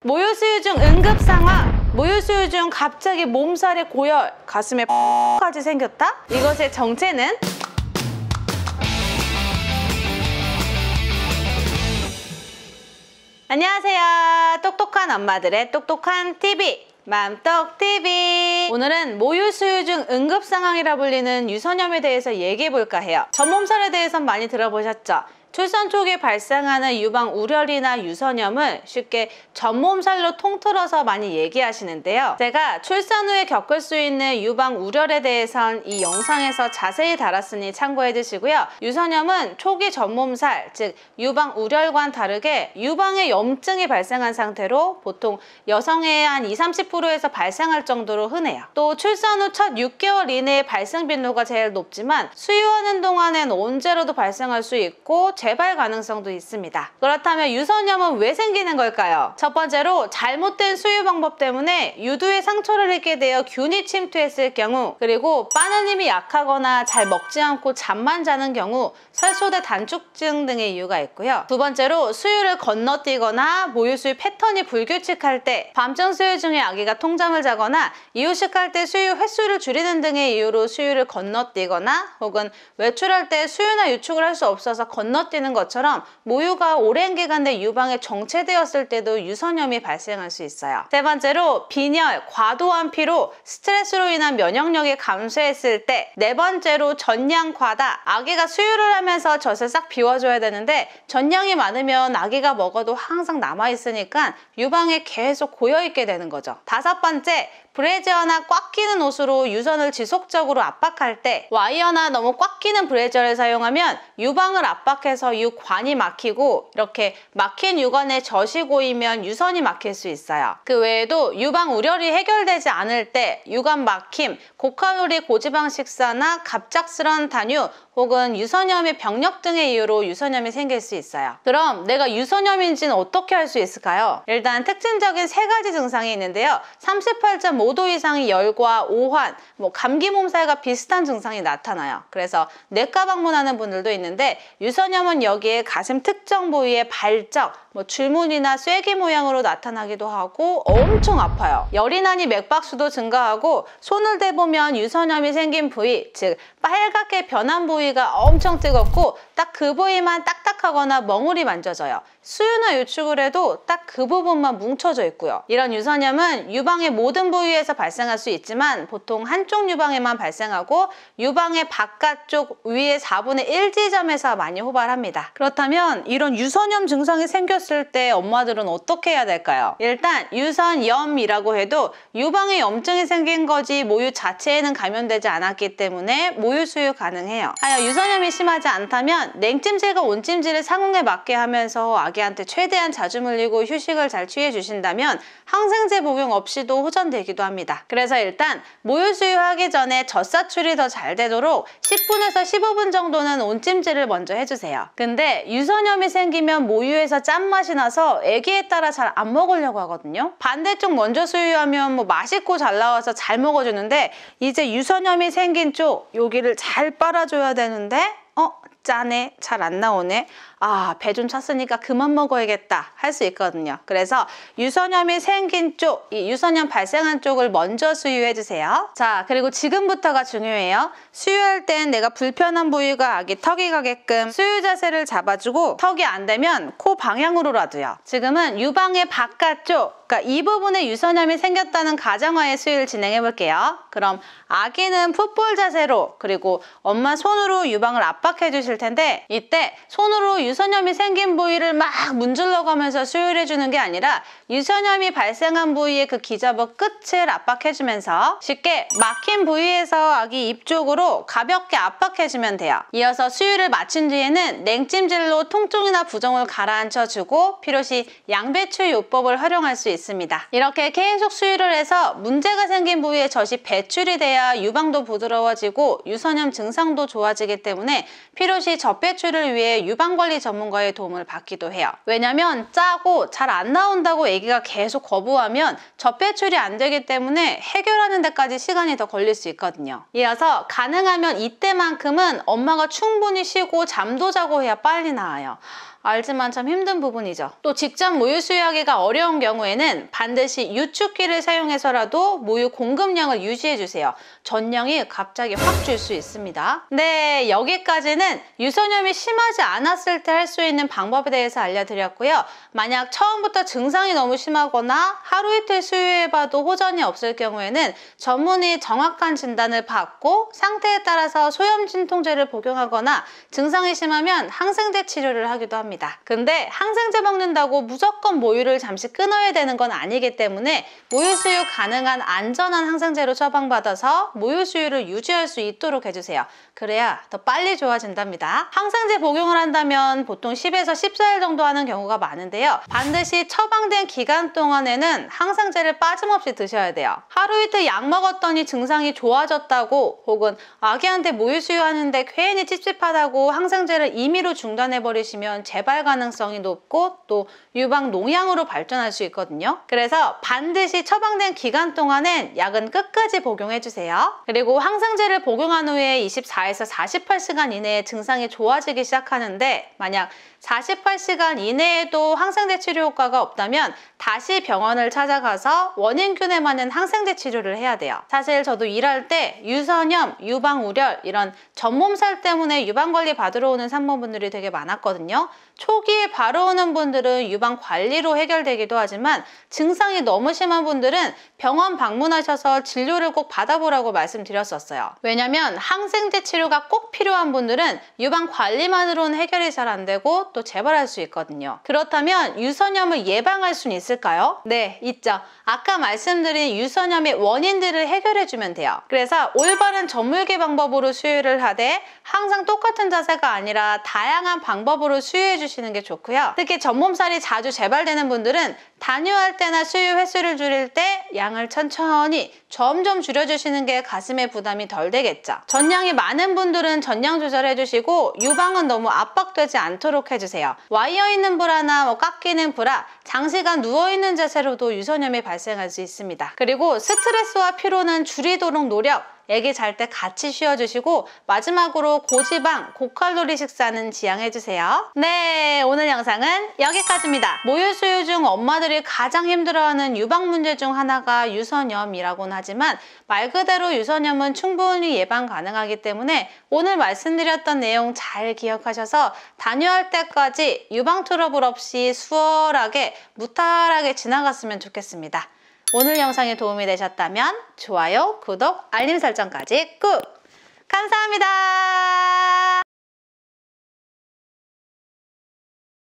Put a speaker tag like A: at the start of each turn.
A: 모유수유 중 응급 상황, 모유수유 중 갑자기 몸살에 고열, 가슴에 까지 생겼다? 이것의 정체는? 안녕하세요. 똑똑한 엄마들의 똑똑한 TV, 맘똑TV. 오늘은 모유수유 중 응급 상황이라 불리는 유선염에 대해서 얘기해볼까 해요. 전몸살에 대해선 많이 들어보셨죠? 출산 초기에 발생하는 유방 우려리나 유선염을 쉽게 전몸살로 통틀어서 많이 얘기하시는데요. 제가 출산 후에 겪을 수 있는 유방 우려에 대해선 이 영상에서 자세히 다뤘으니 참고해 주시고요. 유선염은 초기 전몸살, 즉 유방 우려과는 다르게 유방에 염증이 발생한 상태로 보통 여성의 한 20-30%에서 발생할 정도로 흔해요. 또 출산 후 첫 6개월 이내에 발생 빈도가 제일 높지만 수유하는 동안엔 언제라도 발생할 수 있고 재발 가능성도 있습니다. 그렇다면 유선염은 왜 생기는 걸까요? 첫 번째로 잘못된 수유 방법 때문에 유두에 상처를 입게 되어 균이 침투했을 경우, 그리고 빠는 힘이 약하거나 잘 먹지 않고 잠만 자는 경우, 설소대 단축증 등의 이유가 있고요. 두 번째로 수유를 건너뛰거나 모유수유 패턴이 불규칙할 때, 밤중 수유 중에 아기가 통잠을 자거나 이유식할 때 수유 횟수를 줄이는 등의 이유로 수유를 건너뛰거나 혹은 외출할 때 수유나 유축을 할 수 없어서 건너뛰는 것처럼 모유가 오랜 기간 내 유방에 정체되었을 때도 유선염이 발생할 수 있어요. 세 번째로 빈혈, 과도한 피로, 스트레스로 인한 면역력이 감소했을 때, 네 번째로 전량 과다, 아기가 수유를 하면서 젖을 싹 비워줘야 되는데 전량이 많으면 아기가 먹어도 항상 남아있으니까 유방에 계속 고여있게 되는 거죠. 다섯 번째, 브래지어나 꽉 끼는 옷으로 유선을 지속적으로 압박할 때, 와이어나 너무 꽉 끼는 브래지어를 사용하면 유방을 압박해서 유관이 막히고, 이렇게 막힌 유관에 젖이 고이면 유선이 막힐 수 있어요. 그 외에도 유방 우려이 해결되지 않을 때 유관 막힘, 고칼로리 고지방 식사나 갑작스런 단유 혹은 유선염의 병력 등의 이유로 유선염이 생길 수 있어요. 그럼 내가 유선염인지는 어떻게 알 수 있을까요? 일단 특징적인 세 가지 증상이 있는데요. 38.5도 이상의 열과 오한, 감기 몸살과 비슷한 증상이 나타나요. 그래서 내과 방문하는 분들도 있는데, 유선염은 여기에 가슴 특정 부위에 발적, 줄무늬나 쐐기 모양으로 나타나기도 하고 엄청 아파요. 열이 나니 맥박수도 증가하고, 손을 대보면 유선염이 생긴 부위, 즉 빨갛게 변한 부위가 엄청 뜨겁고 딱 그 부위만 딱딱하거나 멍울이 만져져요. 수유나 유축을 해도 딱 그 부분만 뭉쳐져 있고요. 이런 유선염은 유방의 모든 부위에서 발생할 수 있지만 보통 한쪽 유방에만 발생하고 유방의 바깥쪽 위의 4분의 1 지점에서 많이 호발합니다. 그렇다면 이런 유선염 증상이 생겼을 때 엄마들은 어떻게 해야 될까요? 일단 유선염이라고 해도 유방에 염증이 생긴 거지 모유 자체에는 감염되지 않았기 때문에 모유 수유 가능해요. 하여 유선염이 심하지 않다면 냉찜질과 온찜질을 상응에 맞게 하면서 아기한테 최대한 자주 물리고 휴식을 잘 취해 주신다면 항생제 복용 없이도 호전되기도 합니다. 그래서 일단 모유 수유하기 전에 젖사출이 더 잘 되도록 10분에서 15분 정도는 온찜질을 먼저 해주세요. 근데 유선염이 생기면 모유에서 짠맛이 나서 아기에 따라 잘 안 먹으려고 하거든요. 반대쪽 먼저 수유하면 맛있고 잘 나와서 잘 먹어주는데, 이제 유선염이 생긴 쪽 여기를 잘 빨아줘야 되는데 짜네, 잘 안 나오네, 배 좀 찼으니까 그만 먹어야겠다 할 수 있거든요. 그래서 유선염이 생긴 쪽, 이 유선염 발생한 쪽을 먼저 수유해 주세요. 자, 그리고 지금부터가 중요해요. 수유할 땐 내가 불편한 부위가 아기 턱이 가게끔 수유 자세를 잡아주고, 턱이 안 되면 코 방향으로라도요. 지금은 유방의 바깥쪽, 그러니까 이 부분에 유선염이 생겼다는 가정하에 수유를 진행해 볼게요. 그럼 아기는 풋볼 자세로, 그리고 엄마 손으로 유방을 압박해 주실 텐데, 이때 손으로 유선염이 생긴 부위를 막 문질러 가면서 수유를 해주는 게 아니라 유선염이 발생한 부위의 그 기저부 끝을 압박해주면서 쉽게 막힌 부위에서 아기 입 쪽으로 가볍게 압박해주면 돼요. 이어서 수유를 마친 뒤에는 냉찜질로 통증이나 부종을 가라앉혀주고 필요시 양배추 요법을 활용할 수 있습니다. 이렇게 계속 수유를 해서 문제가 생긴 부위에 젖이 배출이 돼야 유방도 부드러워지고 유선염 증상도 좋아지기 때문에 필요시 젖배출을 위해 유방관리 전문가의 도움을 받기도 해요. 왜냐면 짜고 잘 안 나온다고 아기가 계속 거부하면 젖배출이 안 되기 때문에 해결하는 데까지 시간이 더 걸릴 수 있거든요. 이어서 가능하면 이때만큼은 엄마가 충분히 쉬고 잠도 자고 해야 빨리 나아요. 알지만 참 힘든 부분이죠. 또 직접 모유 수유하기가 어려운 경우에는 반드시 유축기를 사용해서라도 모유 공급량을 유지해주세요. 전량이 갑자기 확 줄 수 있습니다. 네, 여기까지는 유선염이 심하지 않았을 때 할 수 있는 방법에 대해서 알려드렸고요. 만약 처음부터 증상이 너무 심하거나 하루 이틀 수유해봐도 호전이 없을 경우에는 전문의 정확한 진단을 받고 상태에 따라서 소염 진통제를 복용하거나 증상이 심하면 항생제 치료를 하기도 합니다. 근데 항생제 먹는다고 무조건 모유를 잠시 끊어야 되는 건 아니기 때문에 모유 수유 가능한 안전한 항생제로 처방받아서 모유 수유를 유지할 수 있도록 해주세요. 그래야 더 빨리 좋아진답니다. 항생제 복용을 한다면 보통 10에서 14일 정도 하는 경우가 많은데요. 반드시 처방된 기간 동안에는 항생제를 빠짐없이 드셔야 돼요. 하루 이틀 약 먹었더니 증상이 좋아졌다고 혹은 아기한테 모유 수유하는데 괜히 찝찝하다고 항생제를 임의로 중단해버리시면 재발 가능성이 높고 또 유방 농양으로 발전할 수 있거든요. 그래서 반드시 처방된 기간 동안엔 약은 끝까지 복용해주세요. 그리고 항생제를 복용한 후에 24에서 48시간 이내에 증상이 좋아지기 시작하는데 만약 48시간 이내에도 항생제 치료 효과가 없다면 다시 병원을 찾아가서 원인균에 맞는 항생제 치료를 해야 돼요. 사실 저도 일할 때 유선염, 유방우렬 이런 전몸살 때문에 유방관리 받으러 오는 산모분들이 되게 많았거든요. 초기에 바로 오는 분들은 유방 관리로 해결되기도 하지만 증상이 너무 심한 분들은 병원 방문하셔서 진료를 꼭 받아보라고 말씀드렸었어요. 왜냐면 항생제 치료가 꼭 필요한 분들은 유방 관리만으로는 해결이 잘 안 되고 또 재발할 수 있거든요. 그렇다면 유선염을 예방할 수는 있을까요? 네, 있죠. 아까 말씀드린 유선염의 원인들을 해결해주면 돼요. 그래서 올바른 전물기 방법으로 수유를 하되 항상 똑같은 자세가 아니라 다양한 방법으로 수유해 주시는 게 좋고요. 특히 전몸살이 자주 재발되는 분들은 단유할 때나 수유 횟수를 줄일 때 양을 천천히 점점 줄여주시는 게 가슴에 부담이 덜 되겠죠. 전량이 많은 분들은 전량 조절해 주시고 유방은 너무 압박되지 않도록 해주세요. 와이어 있는 브라나 깎이는 브라, 장시간 누워있는 자세로도 유선염이 발생할 수 있습니다. 그리고 스트레스와 피로는 줄이도록 노력, 애기 잘 때 같이 쉬어주시고 마지막으로 고지방, 고칼로리 식사는 지양해주세요. 네, 오늘 영상은 여기까지입니다. 모유 수유 중 엄마들이 가장 힘들어하는 유방 문제 중 하나가 유선염이라고는 하지만 말 그대로 유선염은 충분히 예방 가능하기 때문에 오늘 말씀드렸던 내용 잘 기억하셔서 단유할 때까지 유방 트러블 없이 수월하게 무탈하게 지나갔으면 좋겠습니다. 오늘 영상이 도움이 되셨다면 좋아요, 구독, 알림 설정까지 꾹! 감사합니다.